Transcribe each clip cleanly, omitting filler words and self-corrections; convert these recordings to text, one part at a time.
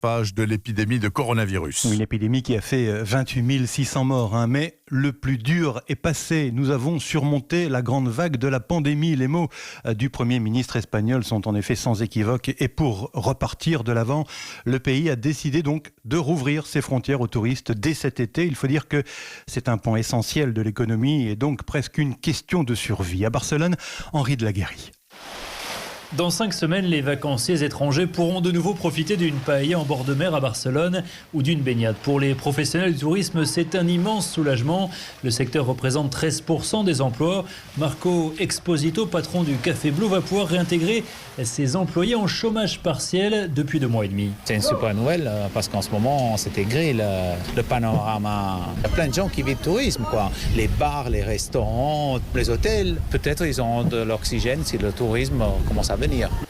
page de l'épidémie de coronavirus. Une épidémie qui a fait 28 600 morts. Mais le plus dur est passé. Nous avons surmonté la grande vague de la pandémie. Les mots du Premier ministre espagnol sont en effet sans équivoque. Et pour repartir de l'avant, le pays a décidé donc de rouvrir ses frontières aux touristes dès cet été. Il faut dire que c'est un pan essentiel de l'économie et donc presque une question de survie. À Barcelone, Henri de la Guérie. Dans 5 semaines, les vacanciers étrangers pourront de nouveau profiter d'une paella en bord de mer à Barcelone ou d'une baignade. Pour les professionnels du tourisme, c'est un immense soulagement. Le secteur représente 13% des emplois. Marco Exposito, patron du Café Blue, va pouvoir réintégrer ses employés en chômage partiel depuis 2 mois et demi. C'est une super nouvelle parce qu'en ce moment, c'était gris le panorama. Il y a plein de gens qui vivent du tourisme, quoi. Les bars, les restaurants, les hôtels. Peut-être ils ont de l'oxygène si le tourisme commence à venir.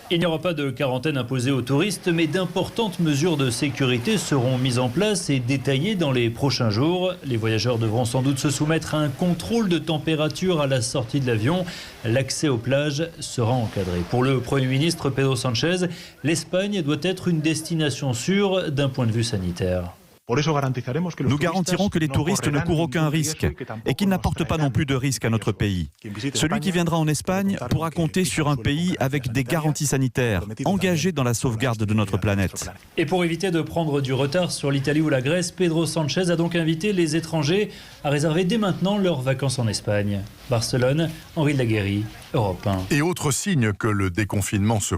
Il n'y aura pas de quarantaine imposée aux touristes, mais d'importantes mesures de sécurité seront mises en place et détaillées dans les prochains jours. Les voyageurs devront sans doute se soumettre à un contrôle de température à la sortie de l'avion. L'accès aux plages sera encadré. Pour le Premier ministre Pedro Sánchez, l'Espagne doit être une destination sûre d'un point de vue sanitaire. Nous garantirons que les touristes ne courent aucun risque et qu'ils n'apportent pas non plus de risque à notre pays. Celui qui viendra en Espagne pourra compter sur un pays avec des garanties sanitaires, engagé dans la sauvegarde de notre planète. Et pour éviter de prendre du retard sur l'Italie ou la Grèce, Pedro Sánchez a donc invité les étrangers à réserver dès maintenant leurs vacances en Espagne. Barcelone, Henri de la Guérie, Europe 1. Et autre signe que le déconfinement se